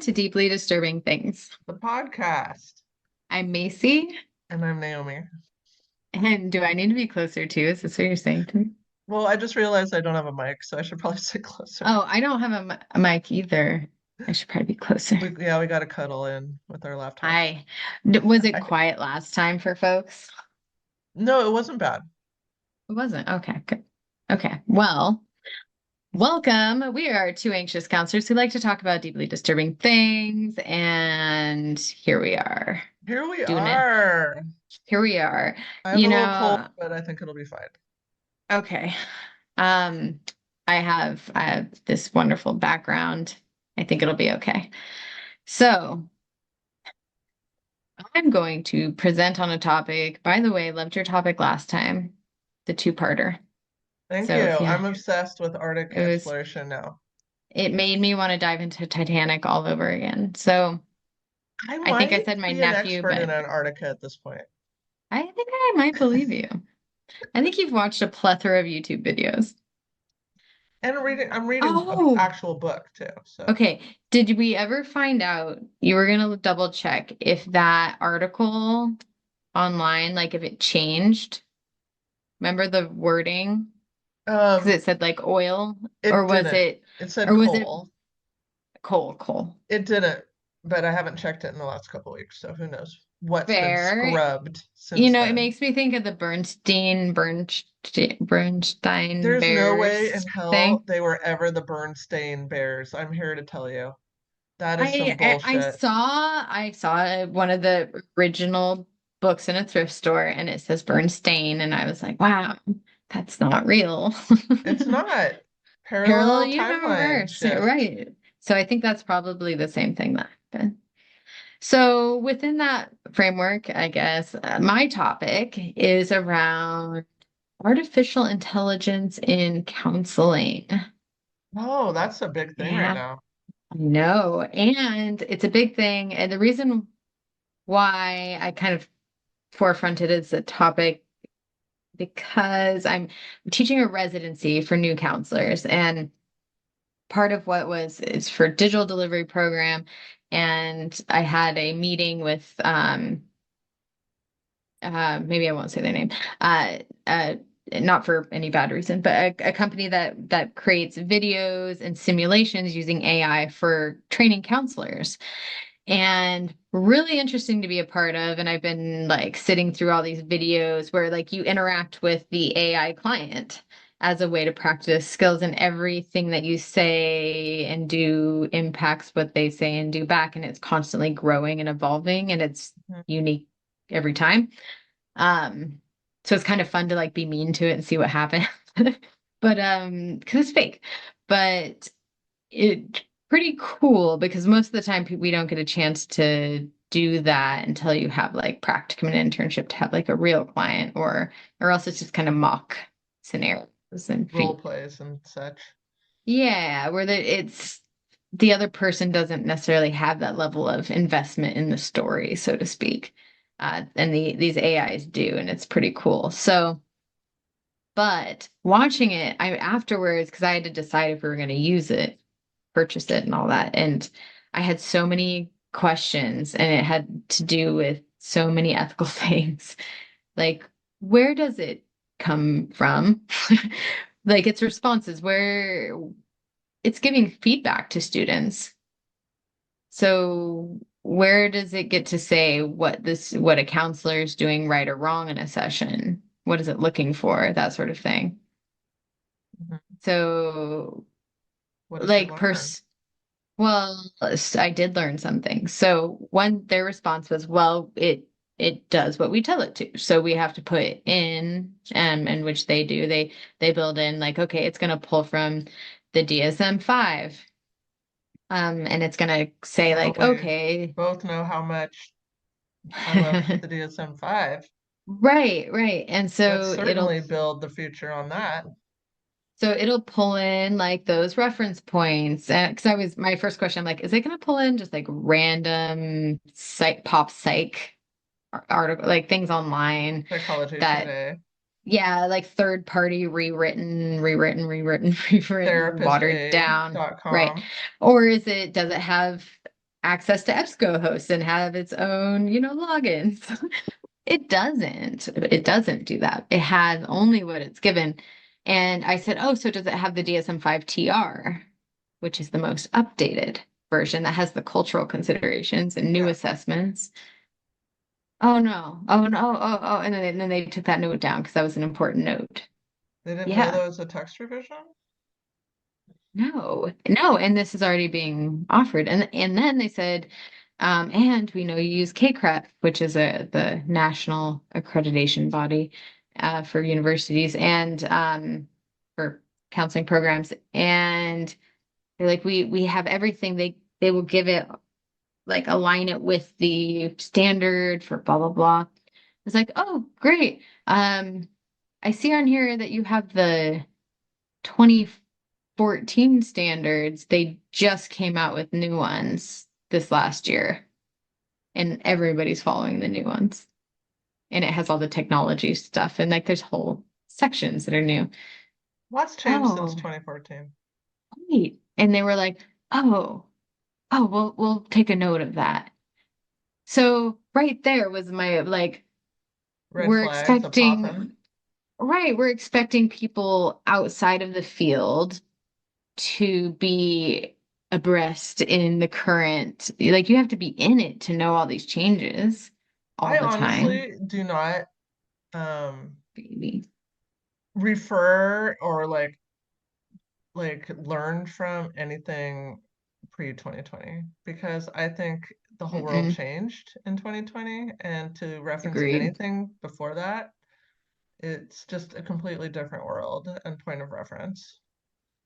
to Deeply Disturbing Things. The podcast. I'm Macy, And I'm Naomi. and do I need to be closer too? Is this what you're saying to me? Well, I just realized I don't have a mic, so I should probably sit closer. Oh, I don't have a mic either. I should probably be closer. We got to cuddle in with our laptops. Hi. Was it quiet last time for folks? No, it wasn't bad. It wasn't. Okay, good. Okay. Well, welcome. We are two anxious counselors who like to talk about deeply disturbing things, and here we are Here we doing it. are. Here we are. I have You a little cold, know, but I think it'll be fine. okay. Um, I have this wonderful background. I think it'll be okay. So I'm going to present on a topic. By the way, loved your topic last time, the two-parter. Thank So you. if you, I'm obsessed with Arctic it was, exploration now. it made me want to dive into Titanic all over again. So I I think I might said my be an nephew, expert in but Antarctica at this point. I think I might believe you. I think you've watched a plethora of YouTube videos. And I'm reading an Oh, actual book too. So, okay. Did we ever find out, you were gonna double check if that article online, like if it changed? Remember the wording? Because um, it said like oil, or it was didn't. it, It said or was it coal. coal? It didn't, but I haven't checked it in the last couple weeks, so who knows what's been Fair. scrubbed You since know, it then. makes me think of the Bernstein There's no way in Bears hell thing. they were ever the Bernstein Bears. I'm here to tell you. That is some I bullshit. saw one of the original books in a thrift store and it says Bernstein and I was like, wow, that's not real. It's not. Parallel Parallel timeline universe, shift. right? So I think that's probably the same thing that happened. So within that framework, I guess my topic is around artificial intelligence in counseling. Oh, that's a big thing right Yeah, now. I know. And it's a big thing. And the reason why I kind of forefronted as a topic because I'm teaching a residency for new counselors. And part of what was is for digital delivery program. And I had a meeting with maybe I won't say their name. Uh uh not for any bad reason, but a company that creates videos and simulations using AI for training counselors. And really interesting to be a part of. And I've been like sitting through all these videos where like you interact with the AI client as a way to practice skills, and everything that you say and do impacts what they say and do back. And it's constantly growing and evolving and it's Mhm. unique every time. Um, so it's kind of fun to like be mean to it and see what happens. But because it's fake. But it pretty cool because most of the time we don't get a chance to do that until you have like practicum and internship to have like a real client, or else it's just kind of mock scenarios and Role fake. plays and such. Yeah, where it's the other person doesn't necessarily have that level of investment in the story, so to speak. And these AIs do, and it's pretty cool. So, but watching it, I afterwards, because I had to decide if we were going to use it, purchase it and all that. And I had so many questions, and it had to do with so many ethical things. Like, where does it come from? Like its responses, where it's giving feedback to students. So where does it get to say what a counselor is doing right or wrong in a session? What is it looking for? That sort of thing. Mhm. So What did you like learn? well, I did learn something. So one, their response was, well, it does what we tell it to. So we have to put in, and which they do. They build in like, okay, it's going to pull from the DSM-5. And it's going to say Well, like, we okay. both know how much I love the DSM-5. Right. And Let's so certainly build the future on that. it'll pull in like those reference points. And because I was my first question, I'm like, is it going to pull in just like random psych article, like things online Psychology that, Today. yeah, like third party rewritten, watered down, right? Therapistaid.com. Or does it have access to EBSCOhost and have its own, logins. It doesn't. It doesn't do that. It has only what it's given. And I said, oh, so does it have the DSM-5 TR, which is the most updated version that has the cultural considerations and new Yeah. assessments? Oh no. Oh no. Oh. And then they took that note down because that was an important note. They didn't know Yeah. that was a text revision? No, no, and this is already being offered. And then they said, and we know you use KCREP, which is the national accreditation body for universities and for counseling programs. And they're like, we have everything. They will give it like align it with the standard for blah blah blah. It's like, oh, great. I see on here that you have the 2014 standards. They just came out with new ones this last year, and everybody's following the new ones. And it has all the technology stuff, and like there's whole sections that are new. What's changed since Oh, 2014? great. And they were like, oh, we'll take a note of that. So right there was my like, Red we're flags are popping. expecting, right, we're expecting people outside of the field to be abreast in the current, like you have to be in it to know all these changes all I the time. honestly do not um Baby. refer or learn from anything pre 2020 because I think the whole world Mm-mm. changed in 2020, and to reference Agreed. anything before that, it's just a completely different world and point of reference.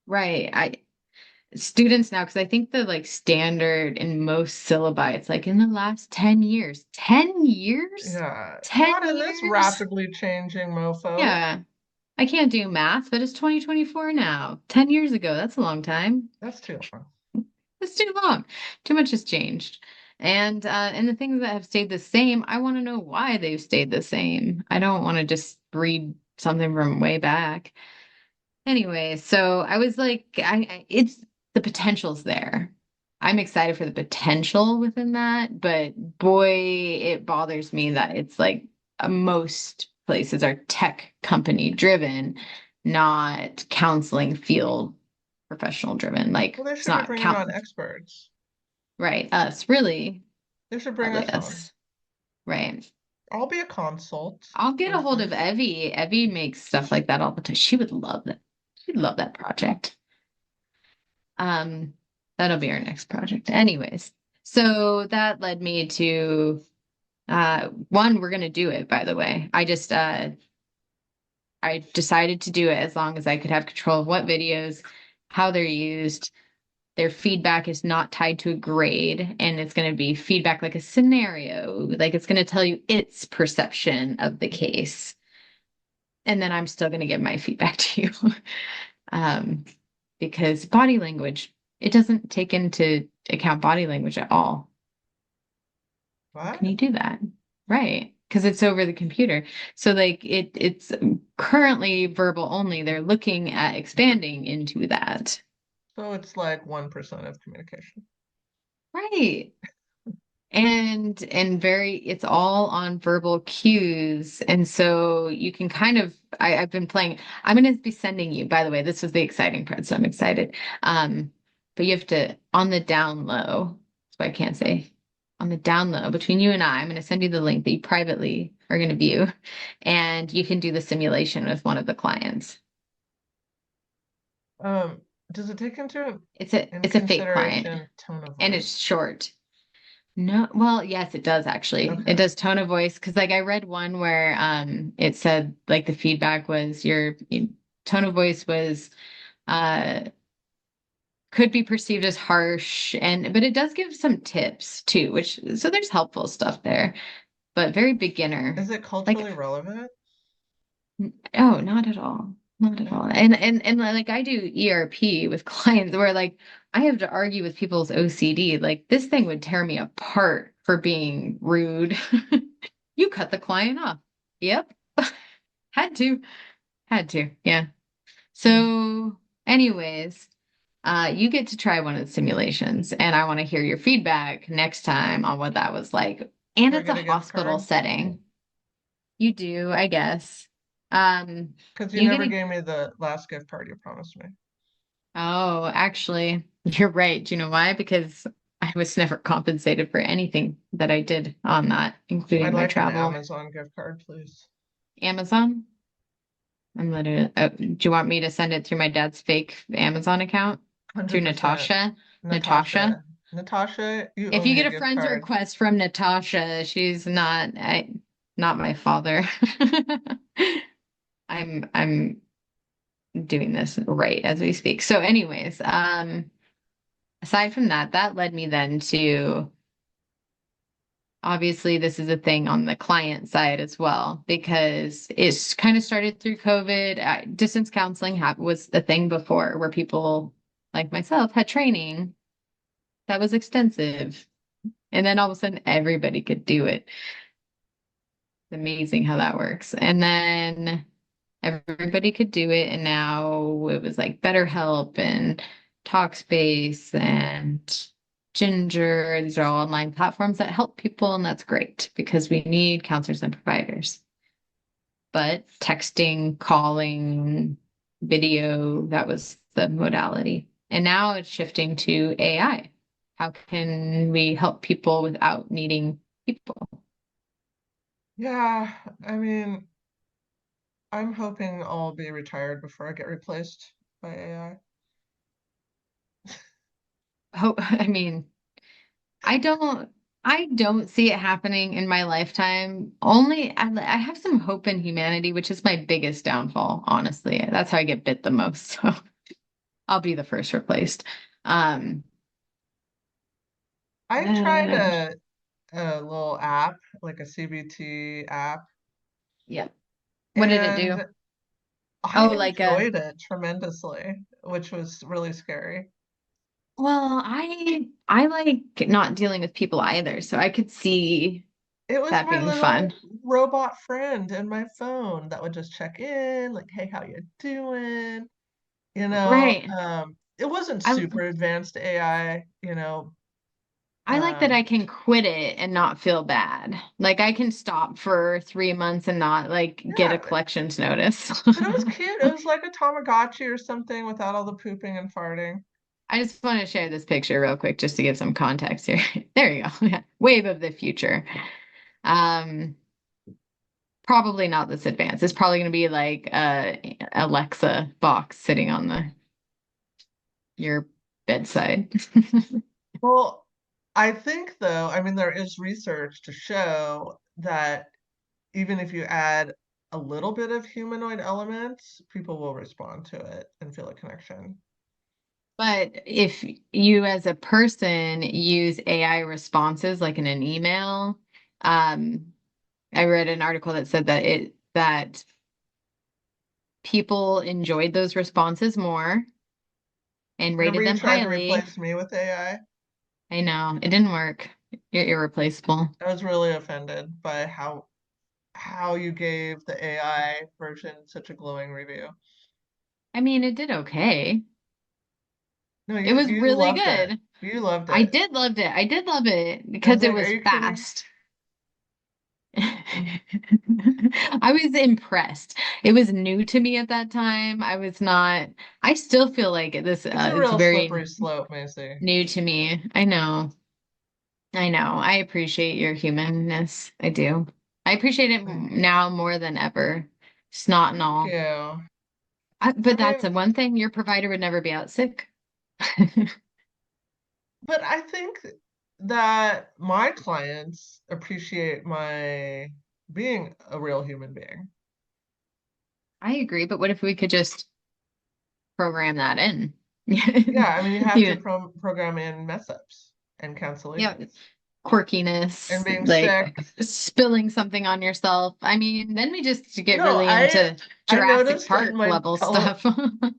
Right. I students now, because I think the like standard in most syllabi, it's like in the last 10 years. 10 years? Yeah, 10 not in this years? rapidly changing mofo. Yeah. I can't do math, but it's 2024 now. 10 years ago, that's a long time. That's too long. It's too long. Too much has changed. And the things that have stayed the same, I want to know why they've stayed the same. I don't want to just read something from way back. Anyway, so I was like, it's the potential's there. I'm excited for the potential within that, but boy, it bothers me that it's like most places are tech company driven, not counseling field professional driven. Like Well, they it's should be not bringing on count experts. right. Us, really, They should bring probably us on. us. Right. I'll be a consult I'll get for a hold of free. Evie. Evie makes stuff like that all the time. She would love that. She'd love that project. Um, that'll be our next project. Anyways, so that led me to one, we're gonna do it, by the way. I decided to do it as long as I could have control of what videos, how they're used. Their feedback is not tied to a grade, and it's going to be feedback like a scenario, like it's going to tell you its perception of the case. And then I'm still going to give my feedback to you. um, because body language, it doesn't take into account body language at all. How can What? you do that? Right. Because it's over the computer. So like it's currently verbal only. They're looking at expanding into that. So it's like 1% of communication. Right. And very it's all on verbal cues. And so you can kind of I've been playing. I'm gonna be sending you, by the way, this was the exciting part, so I'm excited. But you have to on the down low, that's what I can't say. On the down low, between you and I'm gonna send you the link that you privately are gonna view, and you can do the simulation with one of the clients. Um, does it take in It's a fake client consideration tone of and it's voice? short. No, well, yes, it does actually. It Okay. does tone of voice because like I read one where it said like the feedback was your tone of voice was uh could be perceived as harsh and but it does give some tips too, which so there's helpful stuff there, but very beginner. Is it Like culturally relevant? oh, not at all. Not at all. Okay. And like I do ERP with clients where like I have to argue with people's OCD. Like this thing would tear me apart for being rude. You cut the client off. Yep. Had to. Had to. Yeah. Hmm. So anyways, You get to try one of the simulations, and I want to hear your feedback next time on what that was like. And Do I it's a get a gift hospital card? setting. You do, I guess. Um, Because you you get never a, gave me the last gift card you promised me. oh, actually, you're right. Do you know why? Because I was never compensated for anything that I did on that, I'd including my like an travel. Amazon gift card, please. Amazon. I'm literally, do you want me to send it through my dad's fake Amazon account? Through 100%. Natasha? Natasha? Natasha. Natasha, you If owe you me a get a gift friend's card. request from Natasha, she's not my father. I'm doing this right as we speak. So anyways, aside from that, that led me then to obviously this is a thing on the client side as well because it's kind of started through COVID. Distance counseling was the thing before where people like myself had training that was extensive. And then all of a sudden everybody could do it. It's amazing how that works. And then everybody could do it. And now it was like BetterHelp and Talkspace and Ginger. These are all online platforms that help people. And that's great because we need counselors and providers. But texting, calling, video, that was the modality. And now it's shifting to AI. How can we help people without needing people? Yeah, I mean, I'm hoping I'll be retired before I get replaced by AI. Oh, I mean, I don't I don't see it happening in my lifetime. Only I have some hope in humanity, which is my biggest downfall, honestly. That's how I get bit the most. So I'll be the first replaced. Um, I tried uh, a little app, like a CBT app, yeah. What did it do? and I Oh, like enjoyed it tremendously, which was really scary. well, I like not dealing with people either, so I could see It was that my being fun. little robot friend in my phone that would just check in, like, hey, how you doing? Right. It wasn't I super advanced AI, I like that I um, can quit it and not feel bad. Like I can stop for 3 months and not like get a yeah, collections notice. but it was cute. It was like a Tamagotchi or something without all the pooping and farting. I just want to share this picture real quick just to give some context here. There you go. Yeah. Wave of the future. Um, Probably not this advanced. It's probably going to be like a Alexa box sitting on your bedside. Well, I think though, I mean, there is research to show that even if you add a little bit of humanoid elements, people will respond to it and feel a connection. But if you as a person use AI responses like in an email, um, I read an article that said that people enjoyed those responses more and Remember rated you them tried to highly. replace me with AI? I know it didn't work. You're irreplaceable. I was really offended by how you gave the AI version such a glowing review. I mean, it did okay. No, It was you really loved it. good. You loved I it. did loved it. I did love it I was because it like, are was you kidding? fast. I was impressed. It was new to me at that time. I was not, I still feel like It's a it's real very slippery slope, Macy. new to me. I know. I know. I appreciate your humanness. I do. I appreciate it Thank you. now more than ever. Snot and Thank all. you. But I that's mean, the one thing your provider would never be out sick. but I think that my clients appreciate my being a real human being. I agree, but what if we could just program that in? Yeah, I mean, you have to You program in mess ups and yeah, cancellations and quirkiness, being like sick. spilling something on yourself. I mean, then we just get No, really into I Jurassic noticed in Park my level stuff.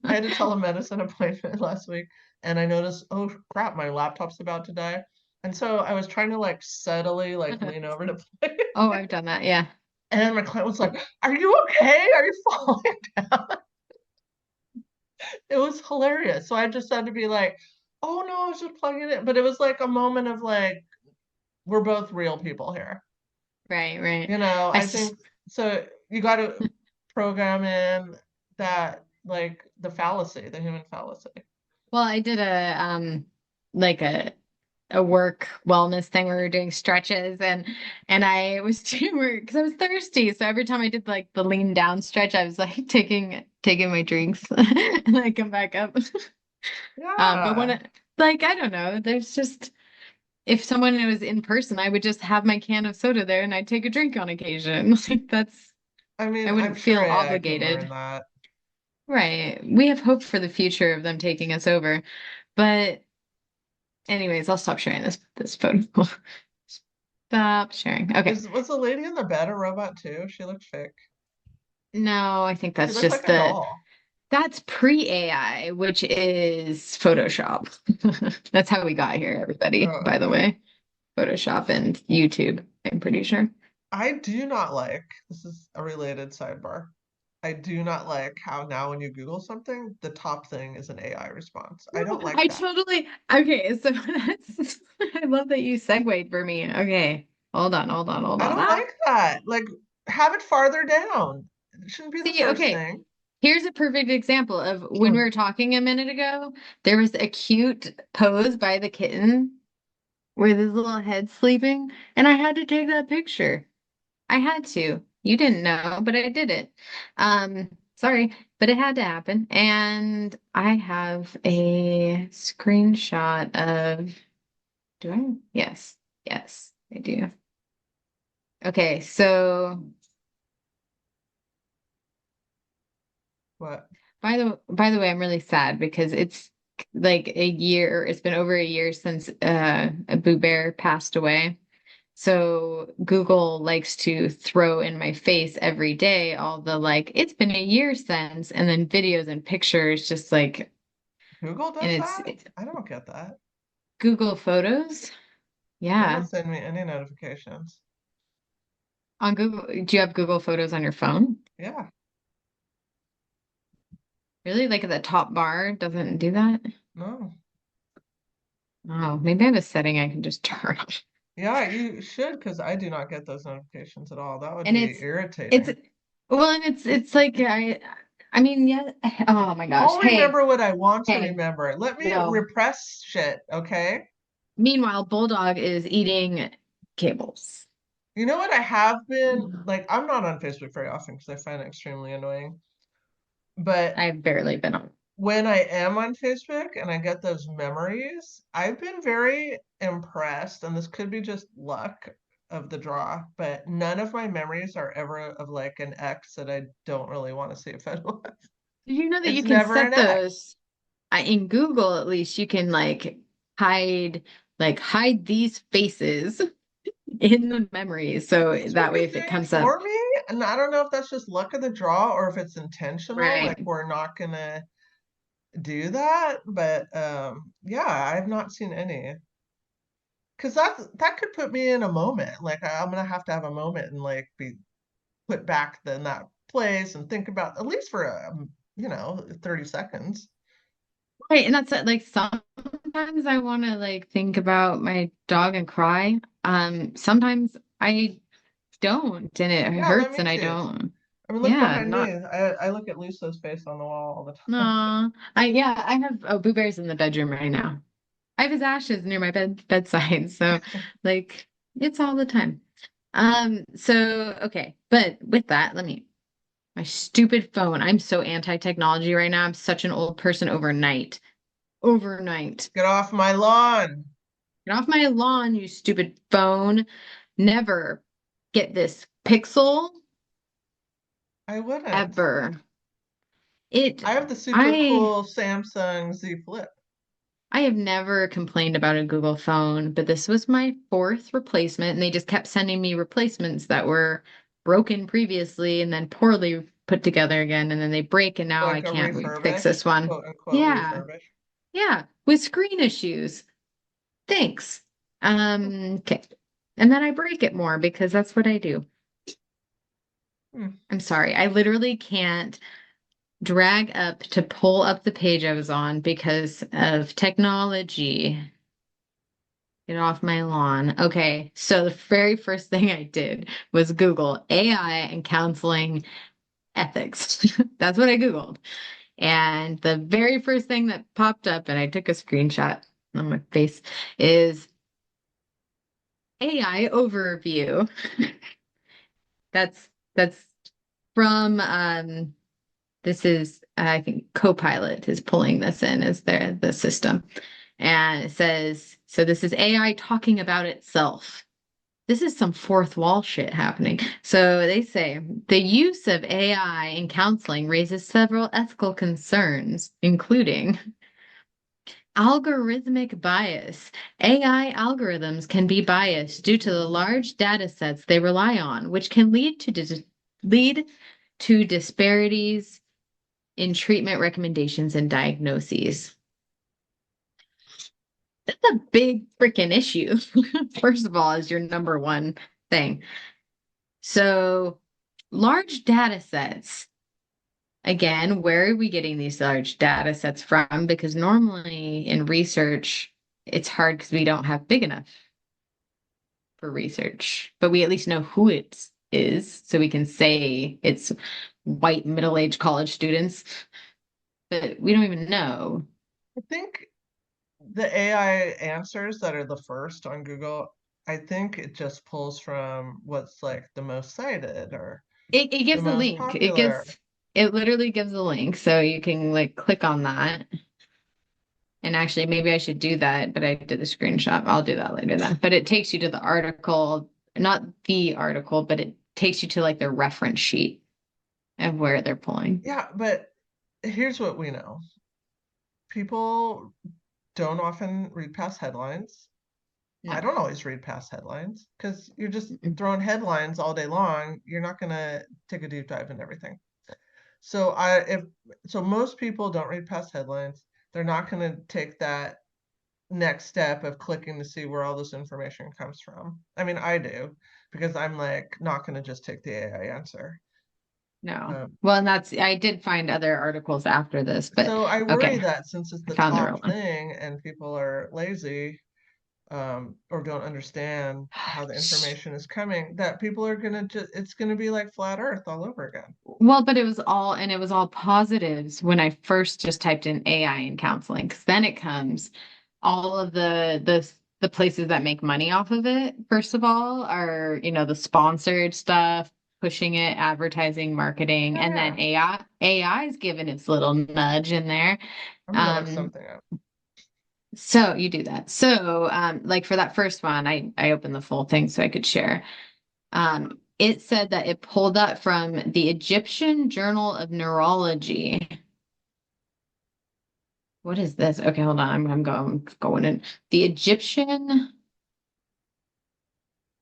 I had a telemedicine appointment last week, and I noticed, oh crap, my laptop's about to die. And so I was trying to like subtly like lean over to play. Oh, I've done that. Yeah. And my client was like, are you okay? Are you falling down? It was hilarious. So I just had to be like, oh no, I was just plugging it. But it was like a moment of like, we're both real people here. Right, right. I I s- think so you got to program in that like the fallacy, the human fallacy. well, I did like a work wellness thing where we were doing stretches, and I was doing because I was thirsty. So every time I did like the lean down stretch, I was like taking my drinks and I come back up. But Yeah. like I don't know, there's just if someone was in person, I would just have my can of soda there and I'd take a drink on occasion. Like that's I I mean, I'm wouldn't sure feel AI can learn obligated. that. Right. We have hope for the future of them taking us over. But anyways, I'll stop sharing this photo. Stop sharing. Okay. Was the lady in the bed a robot too? She looked fake. No, I think She that's looked just like a doll. that's pre-AI, which is Photoshop. That's how we got here, everybody, Oh, by the okay. way. Photoshop and YouTube, I'm pretty sure. I do not like, this is a related sidebar. I do not like how now when you Google something, the top thing is an AI response. I don't like I that. totally okay, so that's I love that you segued for me. Okay. Hold I on. don't Ah, like that. Like, have it farther down. It shouldn't be the see, first okay. thing. Here's a perfect example of when we Hmm. were talking a minute ago. There was a cute pose by the kitten where his little head's sleeping, and I had to take that picture. I had to. You didn't know, but I did it. Sorry, but it had to happen. And I have a screenshot of, do I? Yes. Yes, I do. Okay, so What? by the way, I'm really sad because it's like a year, it's been over a year since Boo Bear passed away. So Google likes to throw in my face every day all the like, it's been a year since, and then videos and pictures, just like, Google and does it's, that? it's I don't get that. Google Photos. They Yeah. don't send me any notifications. On Google, do you have Google Photos on your phone? Yeah, Really? Like at the top bar doesn't do that? no. Oh, maybe I have a setting I can just turn on. Yeah, you should, because I do not get those notifications at all. That would And be it's irritating. well, and it's like I mean, yeah. Oh my gosh. I'll Hey, remember what I want to hey, remember. Let me no. repress shit, okay? Meanwhile, Bulldog is eating cables. You know what I have been like, I'm not on Facebook very often because I find it extremely annoying. But I've barely been on. when I am on Facebook and I get those memories, I've been very impressed, and this could be just luck of the draw, but none of my memories are ever of like an ex that I don't really want to see a photo of. Did you know that you It's can never set an ex. those in Google at least you can hide hide these faces in the memories. So It's that been way a if it thing comes up, for me, and I don't know if that's just luck of the draw or if it's intentional, like right. we're not gonna do that, but yeah, I've not seen any. Because that could put me in a moment. Like I'm gonna have to have a moment and like be put back in that place and think about at least for 30 seconds. Right. And that's it. Like sometimes I want to think about my dog and cry. Sometimes I don't and it Yeah, let hurts me and I see. don't. I mean, look Yeah, behind me. not I look at Lisa's face on the wall all the time. no. I have Boo Bear's in the bedroom right now. I have his ashes near my bedside, so like it's all the time. So okay, but with that, let me my stupid phone. I'm so anti-technology right now. I'm such an old person overnight. Overnight. Get off my lawn. Get off my lawn, you stupid phone. Never get this Pixel I wouldn't. ever. It I have the super I cool Samsung Z Flip. I have never complained about a Google phone, but this was my fourth replacement, and they just kept sending me replacements that were broken previously and then poorly put together again, and then they break, and now I Like a can't fix this refurbished, one. quote unquote Yeah, refurbished. yeah, with screen issues. Thanks. Okay. And then I break it more because that's what I do. Hmm. I'm sorry. I literally can't. drag up to pull up the page I was on because of technology. Get off my lawn. Okay, so the very first thing I did was Google AI and counseling ethics. That's what I Googled. And the very first thing that popped up, and I took a screenshot on my face, is AI overview. That's from this is I think Copilot is pulling this in as the system. And it says, so this is AI talking about itself. This is some fourth wall shit happening. So they say the use of AI in counseling raises several ethical concerns, including algorithmic bias. AI algorithms can be biased due to the large data sets they rely on, which can lead to disparities in treatment recommendations and diagnoses. That's a big freaking issue. First of all, is your number one thing. So, large data sets. Again, where are we getting these large data sets from? Because normally in research, it's hard because we don't have big enough for research, but we at least know who it is, so we can say it's white middle-aged college students, but we don't even know. I think the AI answers that are the first on Google, I think it just pulls from what's like the most cited or It the gives a most link. popular. It literally gives a link, so you can like click on that. And actually, maybe I should do that, but I did the screenshot. I'll do that later then. But it takes you to the article, not the article, but it takes you to like their reference sheet of where they're pulling. Yeah, but here's what we know. People don't often read past headlines. I No. don't always read past headlines because you're just Mm-mm. throwing headlines all day long. You're not gonna take a deep dive in everything. So if most people don't read past headlines, they're not gonna take that next step of clicking to see where all this information comes from. I mean, I do because I'm like not gonna just take the AI answer. No. Um, Well, and that's, I did find other articles after this, but so I worry okay, that since it's I the found the top real one. thing and people are lazy, or don't understand how the information is coming, that people are gonna just it's gonna be like flat Earth all over again. Well, but it was all positives when I first just typed in AI in counseling, because then it comes all of the places that make money off of it, first of all, are, the sponsored stuff, pushing it, advertising, marketing, Yeah, and yeah. then AI is given its little nudge in there. I'm gonna look Um, something up. so you do that. So, like for that first one, I opened the full thing so I could share. It said that it pulled that from the Egyptian Journal of Neurology. What is this? Okay, hold on. I'm going in. The Egyptian.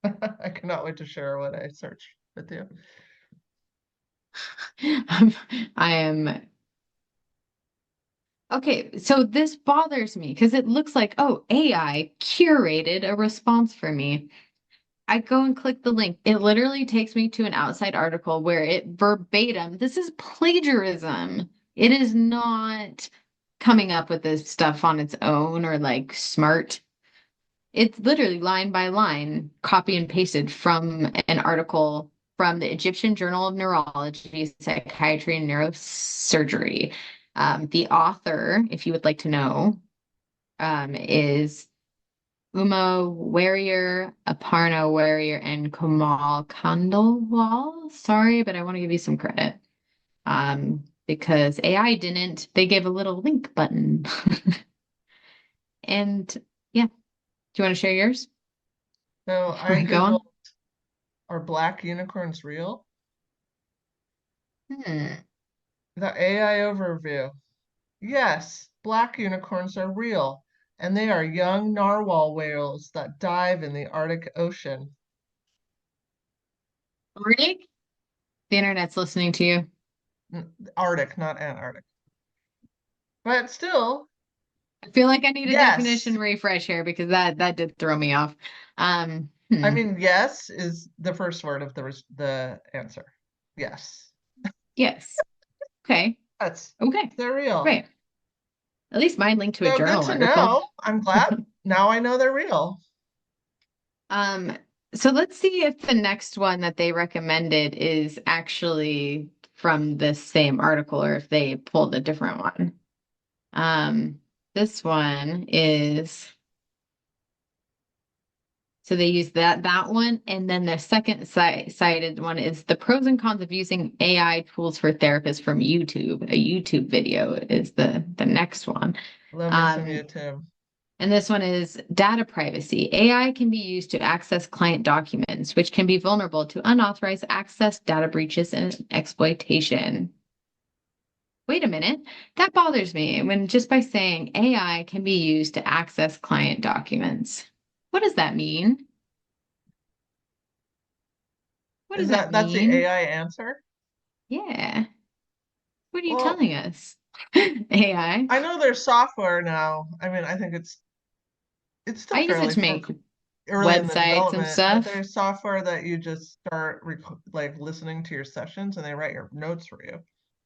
I cannot wait to share what I searched with you. I am okay. So this bothers me because it looks like, oh, AI curated a response for me. I go and click the link. It literally takes me to an outside article where it verbatim, this is plagiarism. It is not coming up with this stuff on its own or like smart. It's literally line by line, copy and pasted from an article from the Egyptian Journal of Neurology, Psychiatry, and Neurosurgery. The author, if you would like to know, is Uma Warrior, Aparna Warrior, and Kamal Khandelwal. Sorry, but I want to give you some credit. Because AI didn't, they gave a little link button. And yeah, do you want to share yours So before I we go Googled, on? are black unicorns real? Hmm. The AI overview. Yes, black unicorns are real, and they are young narwhal whales that dive in the Arctic Ocean. Arctic? The internet's listening to you. Arctic, not Antarctic. But still, I feel like I need a yes. definition refresh here because that did throw me off. I mean, yes is the first word of the answer. Yes. Yes. Okay. Yes, Okay, they're real. great. At least mine linked to a So good journal to article. know. I'm glad now I know they're real. Um, so let's see if the next one that they recommended is actually from this same article or if they pulled a different one. This one is so they use that one, and then the second cited one is the pros and cons of using AI tools for therapists from YouTube. A YouTube video is the next one. Love me some Um, YouTube. And this one is data privacy. AI can be used to access client documents, which can be vulnerable to unauthorized access, data breaches, and exploitation. Wait a minute. That bothers me when just by saying AI can be used to access client documents. What does that mean? What does Is that that's the mean? AI answer? Yeah. What are you Well, telling us? AI. I know there's software now. I mean, I think it's I still use it fairly to make early in the websites and development, but stuff. there's software that you just start like listening to your sessions and they write your notes for you.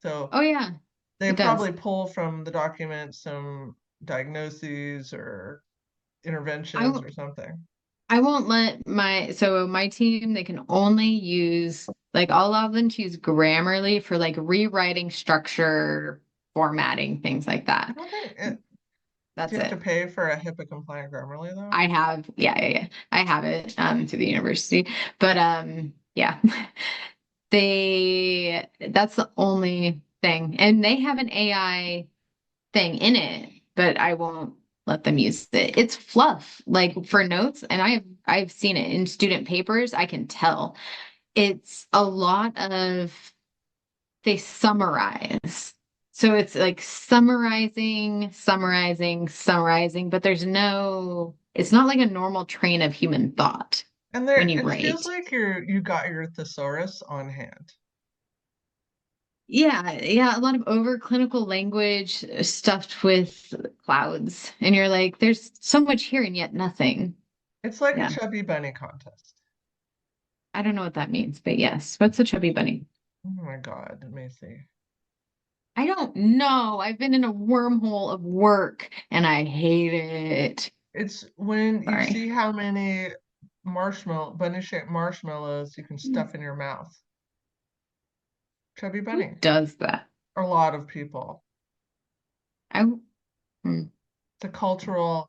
So Oh, yeah, they it does. probably pull from the document some diagnoses or I, interventions or something. I won't let my team, they can only use like I'll allow them to use Grammarly for like rewriting structure, formatting, things like I that. don't think do That's you have to it. pay for a HIPAA compliant Grammarly though? I have, yeah. I have it to the university. But yeah. That's the only thing. And they have an AI thing in it, but I won't let them use it. It's fluff, like for notes, and I've seen it in student papers. I can tell it's a lot of they summarize. So it's like summarizing, but it's not like a normal train of human thought And when there you it feels write. like you got your thesaurus on hand. Yeah, a lot of over clinical language stuffed with clouds. And you're like, there's so much here and yet nothing. It's like a Yeah. chubby bunny contest. I don't know what that means, but yes. What's a chubby bunny? Oh my God, Macy. I don't know. I've been in a wormhole of work and I hate it. It's when you Sorry. see how many bunny-shaped marshmallows you can stuff in your mouth. Chubby Who bunny. does that? A lot of people. I hmm. It's a cultural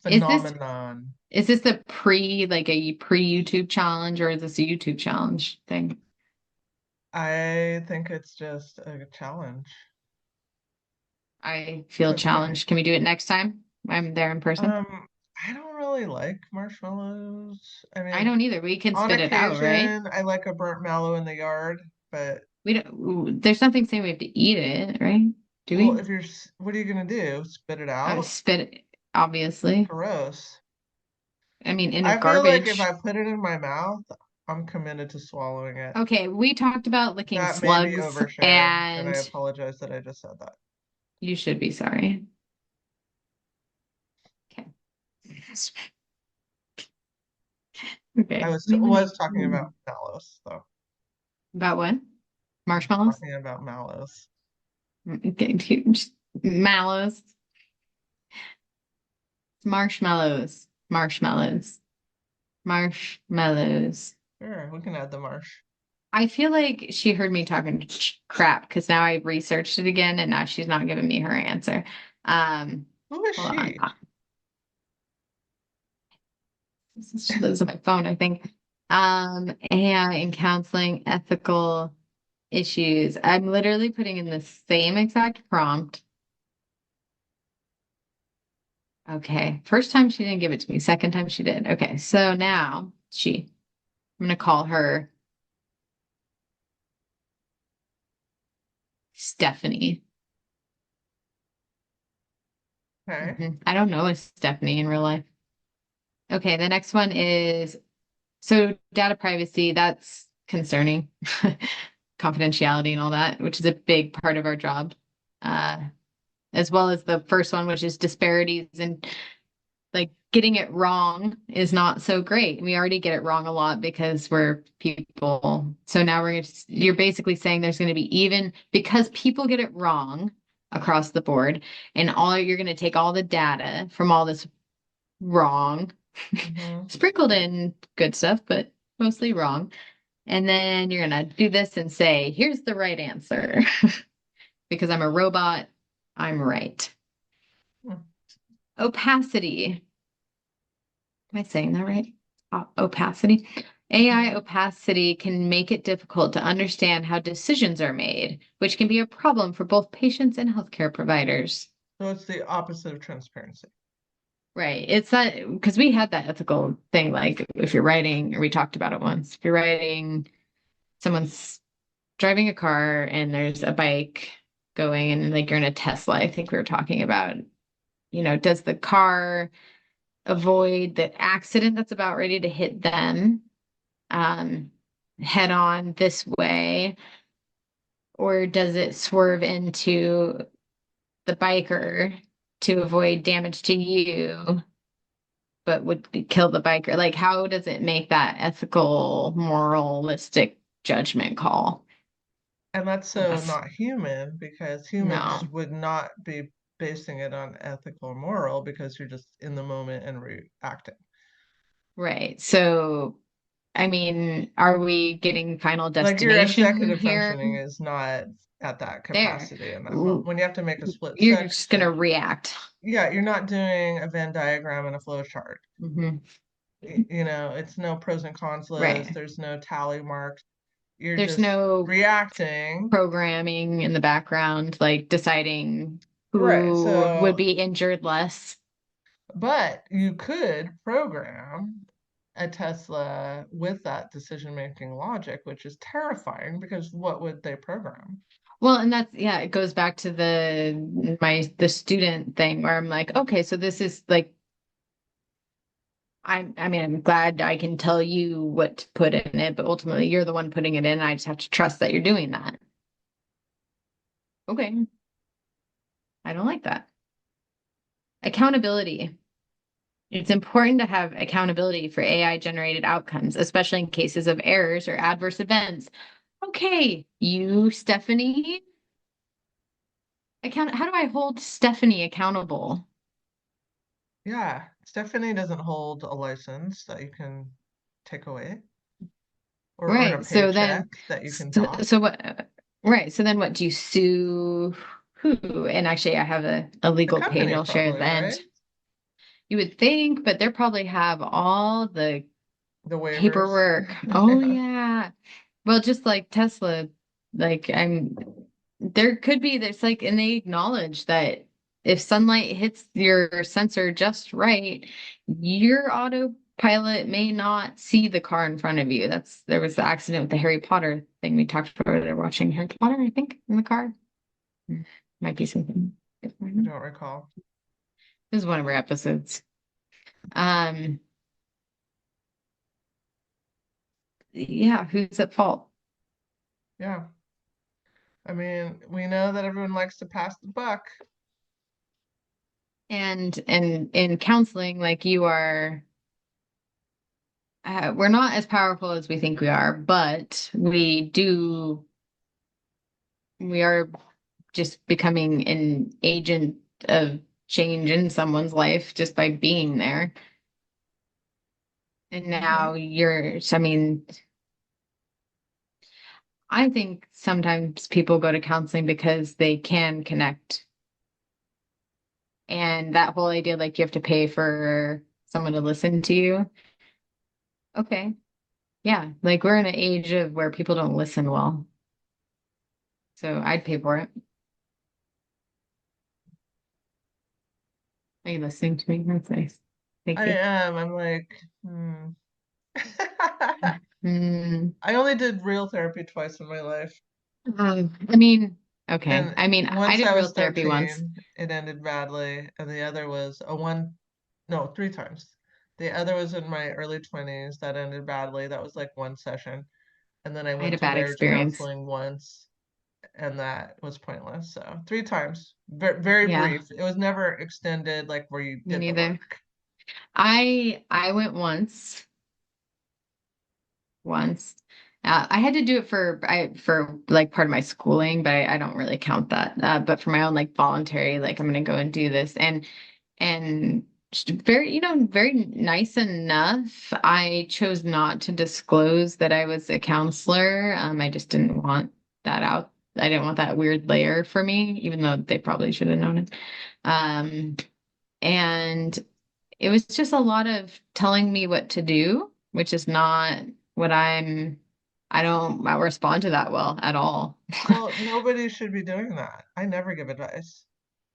Is this phenomenon. is this a pre YouTube challenge or is this a YouTube challenge thing? I think it's just a challenge. I feel Chubby bunny. challenged. Can we do it next time? I'm there in person. Um, I don't really like marshmallows. I I mean, don't either. We can on spit it out, right? occasion, I like a burnt mallow in the yard, but We don't, there's nothing saying we have to eat it, right? Do well, we? if what are you gonna do? Spit it out? Spit it, obviously. Gross. I mean, in a I feel like if garbage. I put it in my mouth, I'm committed to swallowing it. Okay, we talked about licking That may be slugs, oversharing, and I and apologize that I just said that. you should be sorry. Okay. I Okay. was talking about mallows, though. About what? Marshmallows? Talking about mallows. Okay, huge. Mallows. Marshmallows. Marshmallows. Marshmallows. Sure, we can add the marsh. I feel like she heard me talking crap because now I researched it again and now she's not giving me her answer. Um, Who is hold on. she? She lives on my phone, I think. AI in counseling, ethical issues. I'm literally putting in the same exact prompt. Okay. First time she didn't give it to me. Second time she did. Okay. So now I'm going to call her Stephanie. Okay. I don't know a Stephanie in real life. Okay. The next one is so data privacy. That's concerning. Confidentiality and all that, which is a big part of our job. As well as the first one, which is disparities in like getting it wrong is not so great. We already get it wrong a lot because we're people. So now you're basically saying there's going to be even because people get it wrong across the board, and all you're going to take all the data from all this wrong, Mhm. sprinkled in good stuff, but mostly wrong. And then you're going to do this and say, here's the right answer. Because I'm a robot, I'm right. Hmm. Opacity. Am I saying that right? Opacity. AI Mhm. opacity can make it difficult to understand how decisions are made, which can be a problem for both patients and healthcare providers. So it's the opposite of transparency. Right. It's not because we had that ethical thing, like if you're writing, or we talked about it once, if you're writing, someone's driving a car and there's a bike going and like you're in a Tesla, I think we were talking about, does the car avoid the accident that's about ready to hit them um, head on this way, or does it swerve into the biker to avoid damage to you, but would kill the biker? Like, how does it make that ethical, moralistic judgment call? And that's so Yes. not human because humans No. would not be basing it on ethical or moral because you're just in the moment and reacting. Right. So, I mean, are we getting final Like your destination executive here? functioning is not at that There. capacity in that moment. When you have to make a split You're just going to second, react. yeah, you're not doing a Venn diagram and a flow chart. Hmm. It's no pros and cons list, Right. there's no tally marks. You're There's just no reacting. programming in the background, like deciding Right. who would So, be injured less. but you could program a Tesla with that decision-making logic, which is terrifying because what would they program? Well, and that's yeah, it goes back to the student thing where I'm like, okay, so this is like I mean, I'm glad I can tell you what to put in it, but ultimately you're the one putting it in. I just have to trust that you're doing that. Okay, I don't like that. Accountability. It's important to have accountability for AI generated outcomes, especially in cases of errors or adverse events. Okay, you, Stephanie, how do I hold Stephanie accountable? Yeah, Stephanie doesn't hold a license that you can take away or earn a Right. So paycheck then, that you can so, dock. so what? Right. So then, what do you sue? Who? And actually, I have a The legal page. company I'll share probably, right? that. You would think, but they probably have all the The waivers. paperwork. Oh Yeah. yeah. Well, just like Tesla, like there could be there's like, and they acknowledge that if sunlight hits your sensor just right, your autopilot may not see the car in front of you. There was the accident with the Harry Potter thing we talked about. They're watching Harry Potter, I think, in the car. Might be something I different. don't recall. This is one of our episodes. Um, yeah, who's at fault? Yeah. I mean, we know that everyone likes to pass the buck. And in counseling, like we're not as powerful as we think we are, but we are just becoming an agent of change in someone's life just by being there. And now Hmm. I mean, I think sometimes people go to counseling because they can connect. And that whole idea, like you have to pay for someone to listen to you. Okay. Yeah. Like we're in an age of where people don't listen well. So I'd pay for it. Are you listening to me? That's nice. Thank I you. am. I'm like, hmm. Mm, I only did real therapy twice in my life. I mean, okay. And I mean, I once did I real was therapy once. 13, it ended badly. And the other was no, three times. The other was in my early 20s that ended badly. That was like one session. And then I I had went a to bad marriage experience. counseling once, and that was pointless. So three times, very, very Yeah, brief. It was never extended, like where you me did the neither. work. I went once. I had to do it for like part of my schooling, but I don't really count that. But for my own like voluntary, like I'm gonna go and do this, and very, very nice enough. I chose not to disclose that I was a counselor. I just didn't want that out. I didn't want that weird layer for me, even though they probably should have known it. Um, and it was just a lot of telling me what to do, which is not what I don't respond to that well at all. Well, nobody should be doing that. I never give advice.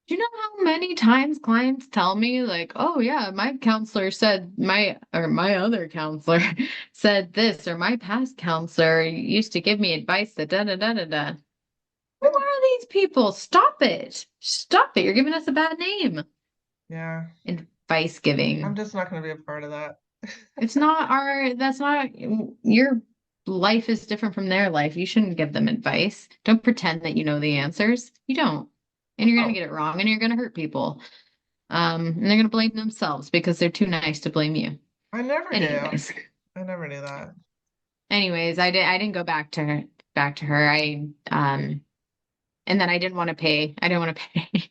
Do you know how many times clients tell me like, "Oh yeah, my counselor said my other counselor said this, or my past counselor used to give me advice that da da da da da." Who Yeah. are these people? Stop it. Stop it. You're giving us a bad name. Yeah. Advice I'm giving. just not going to be a part of that. That's not your life is different from their life. You shouldn't give them advice. Don't pretend that you know the answers. You don't. And you're going Oh, to get it wrong and you're going to hurt people. And they're going to blame themselves because they're too nice to blame you. I never do. Anyways, I never do that. I didn't go back to her. And then I didn't want to pay. I didn't want to pay,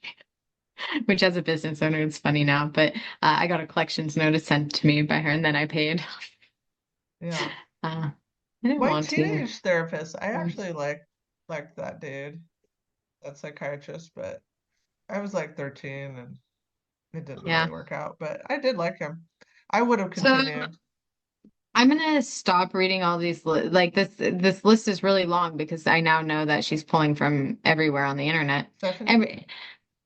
which as a business owner, it's funny now, but I got a collections notice sent to me by her and then I paid. Yeah. I didn't My want to. teenage therapist, I actually liked that dude, that psychiatrist, but I was like 13 and it didn't really Yeah. work out, but I did like him. I would have So continued. I'm gonna stop reading all these like this list is really long because I now know that she's pulling from everywhere on the internet. Stephanie? Every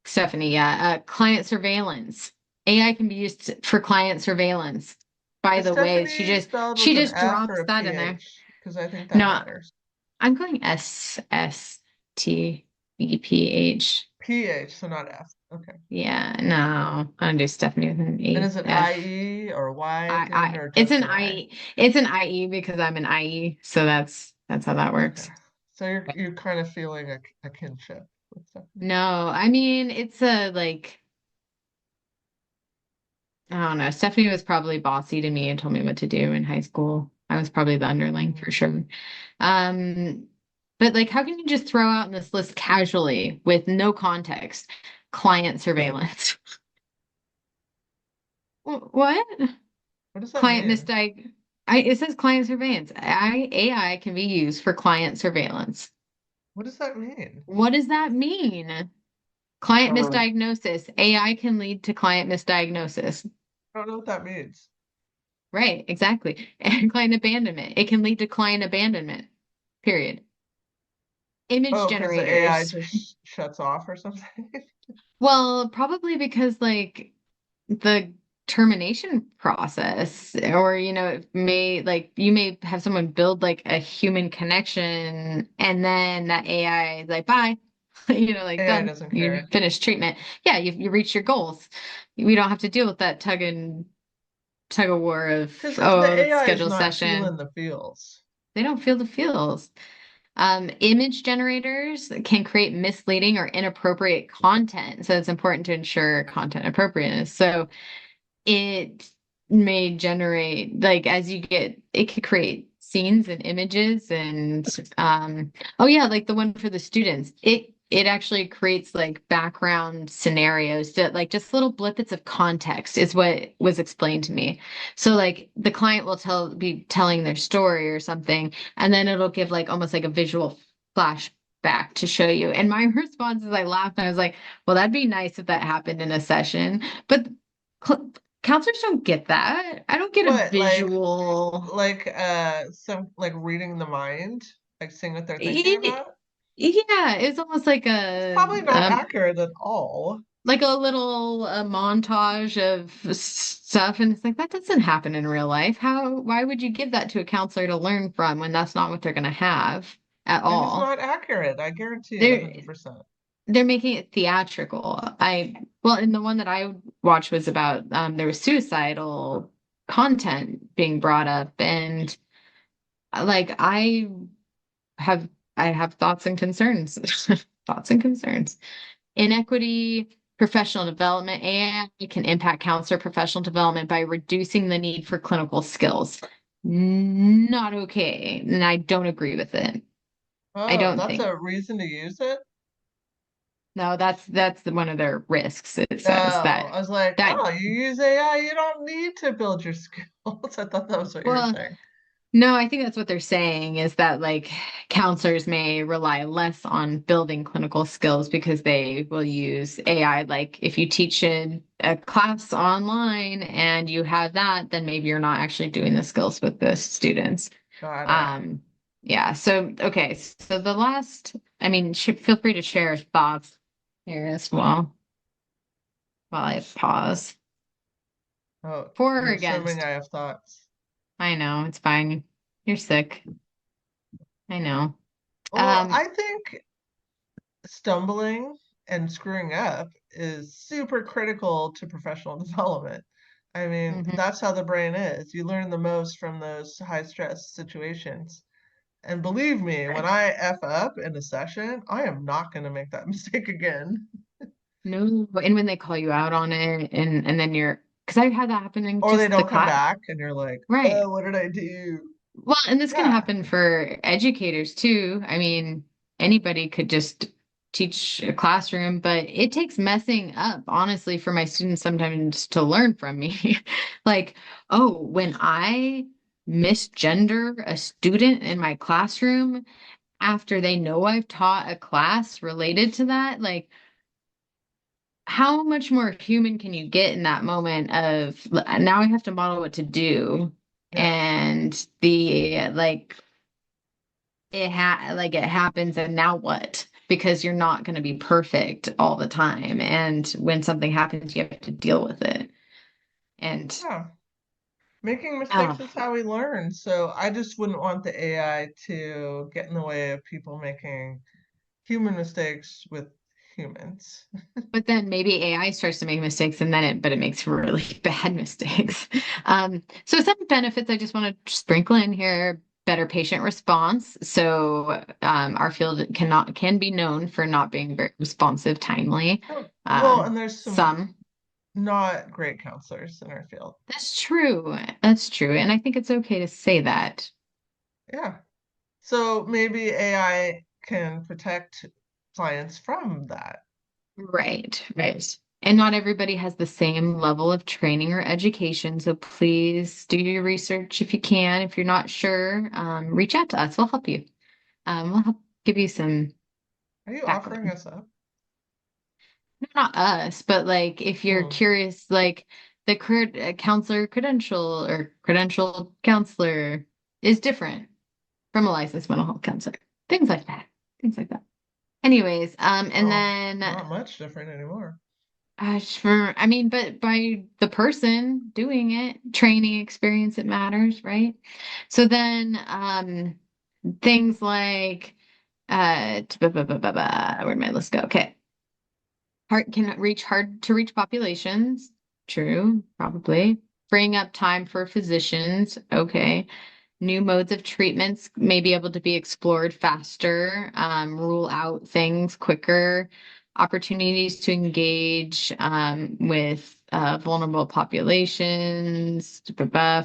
Stephanie, yeah. Client surveillance. AI can be used for client surveillance. By Is the way, Stephanie spelled she with an just F or drops a that in there. PH? Because I think that No, matters. I'm going SSTEPH. PH, so not F. Okay. Yeah, no, I don't do Stephanie with an And E is it F. IE or Y at the end or It's just an an I? IE. It's an IE because I'm an IE, so that's how that Okay. works. So you're kind of feeling a kinship with Stephanie. No, I mean it's a like I don't know. Stephanie was probably bossy to me and told me what to do in high school. I was probably the underling Mm. for sure. Um, but like, how can you just throw out in this list casually with no context? Client surveillance. What? What does that Client mean? misdiag. It says client surveillance. AI can be used for client surveillance. What does that mean? What does that mean? Client misdiagnosis. AI can lead to client misdiagnosis. I don't know what that means. Right, exactly. And client abandonment. It can lead to client abandonment. Period. Image Oh, because the AI generators. just shuts off or something? Well, probably because like the termination process, or it may like you may have someone build like a human connection and then that AI is like, bye, like AI done. doesn't You care. finished treatment. Yeah, you reached your goals. We don't have to deal with that tug of war of, Because the oh, let's AI is schedule a not feeling session. the feels. They don't feel the feels. Image generators can create misleading or inappropriate content. So it's important to ensure content appropriateness. So it may generate, like, as you get, it could create scenes and images and, oh yeah, like the one for the students. It actually creates like background scenarios that like just little blippets of context is what was explained to me. So like the client will be telling their story or something, and then it'll give like almost like a visual flashback to show you. And my response is I laughed and I was like, well, that'd be nice if that happened in a session. But counselors don't get that. I don't get a What, visual. some like reading the mind, like seeing what they're thinking It, about? yeah, it's almost like It's probably not accurate at all. a little montage of stuff, and it's like that doesn't happen in real life. Why would you give that to a counselor to learn from when that's not what they're going to have at And it's all? not accurate. I guarantee it They're 100%. they're making it theatrical. Well, and the one that I watched was about there was suicidal content being brought up, and like have I have thoughts and concerns. Thoughts and concerns. Inequity. Professional development. AI can impact counselor professional development by reducing the need for clinical skills. Not okay. And I don't agree with it. I Oh, don't that's think. a reason to use it? No, one of their risks. It Oh, says I was like, that oh, you use AI, you don't need to build your skills. I thought that was what you were well, saying. no, I think that's what they're saying is that like counselors may rely less on building clinical skills because they will use AI. Like if you teach in a class online and you have that, then maybe you're not actually doing the skills with the students. Got it. Um, yeah. So okay. So the last, I mean, feel free to share thoughts here as well while I pause. Oh, For or you're assuming against? I have thoughts. I know it's fine. You're sick. I know. Well, Um, I think stumbling and screwing up is super critical to professional development. I mean, mhm. that's how the brain is. You learn the most from those high stress situations. And believe me, when I F up in a session, I am not going to make that mistake again. No, and when they call you out on it, and then you're, because I've had that happen in Or they just the don't come class, back and you're like, right? oh, what did I do? Well, and this can Yeah. happen for educators too. I mean, anybody could just teach a classroom, but it takes messing up, honestly, for my students sometimes to learn from me. Like, oh, when I misgender a student in my classroom after they know I've taught a class related to that, like how much more human can you get in that moment of now I have to model what to do Yeah. and the like it happens and now what? Because you're not going to be perfect all the time. And when something happens, you have to deal with it. And Yeah. Making oh, mistakes is how we learn. So I just wouldn't want the AI to get in the way of people making human mistakes with humans. but then maybe AI starts to make mistakes and then it makes really bad mistakes. So some benefits I just want to sprinkle in here. Better patient response. So our field can be known for not being very responsive, timely. Oh, well, and there's some Some not great counselors in our field. That's true. That's true. And I think it's okay to say that. Yeah. So maybe AI can protect clients from that. Right, right. And not everybody has the same level of training or education. So please do your research if you can. If you're not sure, reach out to us. We'll help you. We'll help give you some Are you offering background. us up? No, not us, but like if you're Hmm. curious, like the counselor credential or credentialed counselor is different from a licensed mental health counselor. Things like that. Things like that. Anyways, and Oh, then not much different anymore. I mean, but by the person doing it, training experience, it matters, right? So then, things like, where'd my list go? Okay. Hard to reach populations. True, probably. Freeing up time for physicians. Okay. New modes of treatments may be able to be explored faster, rule out things quicker, opportunities to engage with vulnerable populations,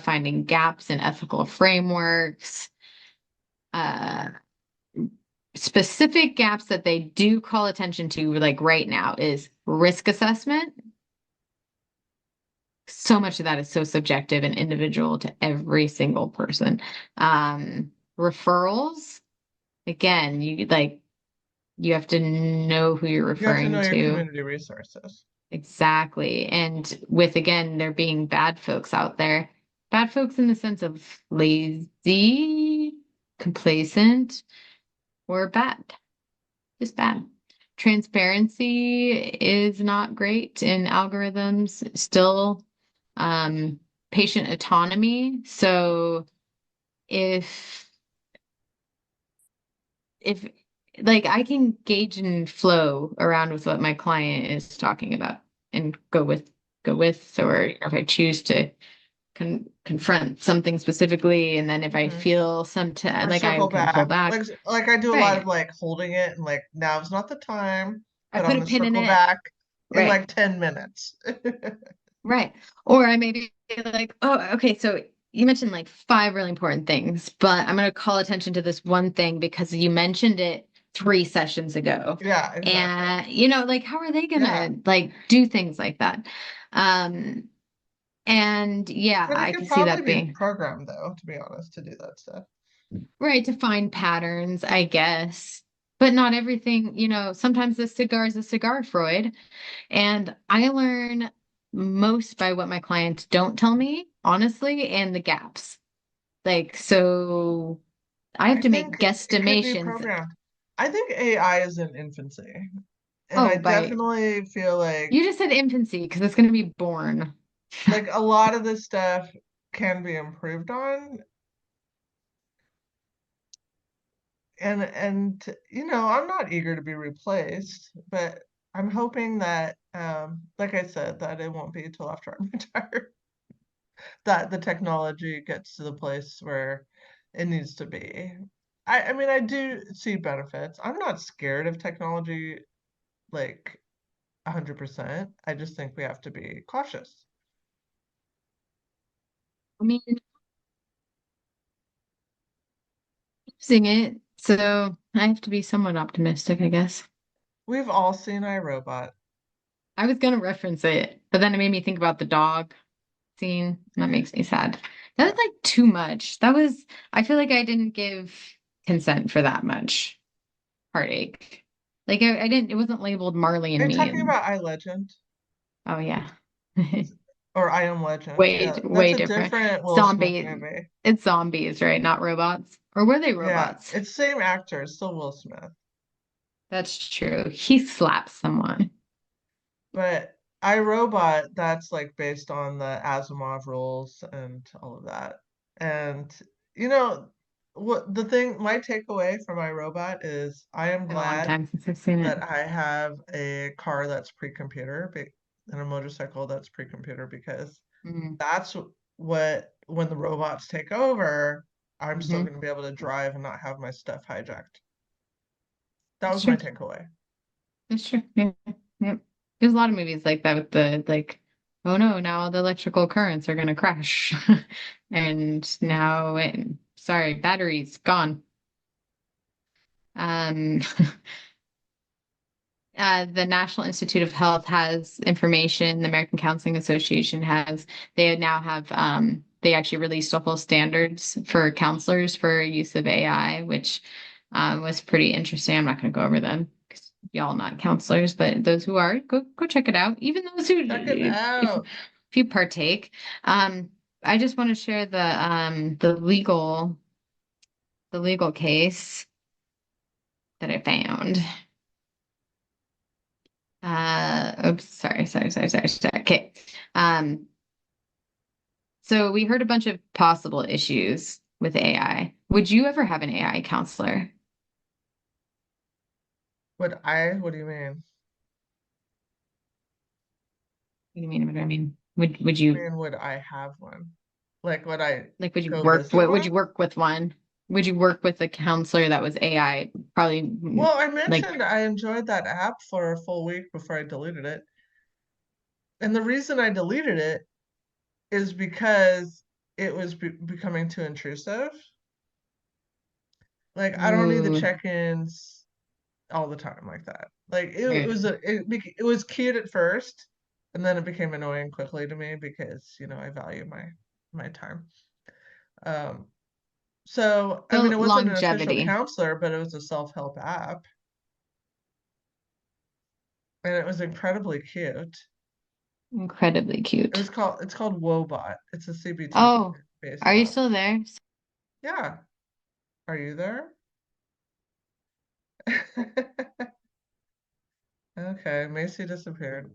finding gaps in ethical frameworks, uh, specific gaps that they do call attention to, like right now, is risk assessment. So much of that is so subjective and individual to every single person. Referrals. Again, you have to know who you're You have to know referring your to. community resources. Exactly. And with again, there being bad folks out there, bad folks in the sense of lazy, complacent, or bad, just bad. Transparency is not great in algorithms. Still, um, patient autonomy. So if if like I can gauge and flow around with what my client is talking about and go with or if I choose to confront something specifically and then if I Hmm. feel some Or like I circle can pull back. back. Like I do a lot of Right. like holding it and like now's not the time, I but I'm put a gonna pin in circle it. back. in Right. like 10 minutes. Right. Or I may be like, oh, okay, so you mentioned like five really important things, but I'm going to call attention to this one thing because you mentioned it 3 sessions ago. Yeah, exactly. And, like, how are they going Yeah. to like do things like that? Um, and yeah, But it I could can see probably that be being programmed though, to be honest, to do that stuff. right to find patterns, I guess. But not everything, sometimes a cigar is a cigar, Freud. And I learn most by what my clients don't tell me, honestly, and the gaps. Like, so I have I to make think it could be guesstimations. programmed. I think AI is in infancy. And I Oh, by definitely feel you just said infancy because it's going to be born. like a lot of this stuff can be improved on. And I'm not eager to be replaced, but I'm hoping that like I said, that it won't be till after I'm retired that the technology gets to the place where it needs to be. I mean, I do see benefits. I'm not scared of technology like 100%. I just think we have to be cautious. I mean, using it. So I have to be somewhat optimistic, I guess. We've all seen iRobot. I was going to reference it, but then it made me think about the dog scene. And that makes me sad. That was Yeah. like too much. I feel like I didn't give consent for that much heartache. Like I didn't, it wasn't labeled Marley Are and you me. talking And about iLegend? oh yeah. Or I Am Legend? Way, Yeah, that's way a different. different Will Smith Zombie, movie. it's zombies, right? Not robots. Or were they Yeah, robots? it's same actor, it's still Will Smith. That's true. He slaps someone. But iRobot, that's like based on the Asimov rules and all of that. And you know what the thing my takeaway from iRobot is I am Been a long glad time since I've seen it. that I have a car that's pre-computer and a motorcycle that's pre-computer because Mm-hmm. that's what when the robots take over, I'm still Mm-hmm. going to be able to drive and not have my stuff hijacked. That It's was my true. takeaway. It's true. Yeah. Yep. There's a lot of movies like that with the like, oh no, now the electrical currents are gonna crash. And now sorry, batteries gone. Um the National Institute of Health has information, the American Counseling Association has, they now have, they actually released a whole standards for counselors for use of AI, which was pretty interesting. I'm not going to go over them because y'all not counselors, but those who are, go check it out. Even those who, Check it if out. you partake. I just want to share the legal case that I found. Oops, sorry. Okay. Um, so we heard a bunch of possible issues with AI. Would you ever have an AI counselor? What do you mean? What do you mean? What do I mean? Would I you mean, would I have one? Like, would I like go visit would you one? work with one? Would you work with a counselor that was AI? Probably Well, I like mentioned I enjoyed that app for a full week before I deleted it. And the reason I deleted it is because it was becoming too intrusive. Like, I don't need the ooh, check-ins all the time like that. Like, right. it was cute at first, and then it became annoying quickly to me because, I value my time. Um, so I mean, So it wasn't an official longevity, counselor, but it was a self-help app, and it was incredibly cute. incredibly cute. It's called Wobot. It's a CBT Oh, based are you app. still there? Yeah. Are you there? Okay, Macy disappeared.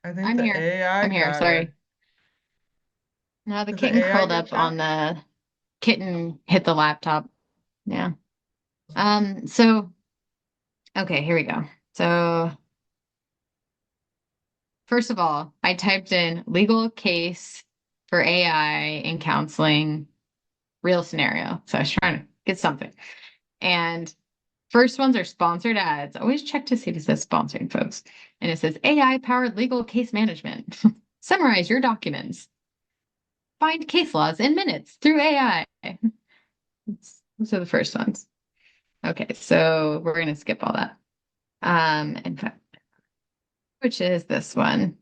I think I'm the here. AI I'm here. got her. Sorry. Now the Did the kitten AI curled get up you? on the kitten hit the laptop. Yeah. So okay, here we go. So first of all, I typed in legal case for AI in counseling, real scenario. So I was trying to get something. And First ones are sponsored ads. Always check to see if it says sponsored, folks. And it says AI-powered legal case management. Summarize your documents. Find case laws in minutes through AI. Those are the first ones. Okay, so we're going to skip all that. In fact, which is this one.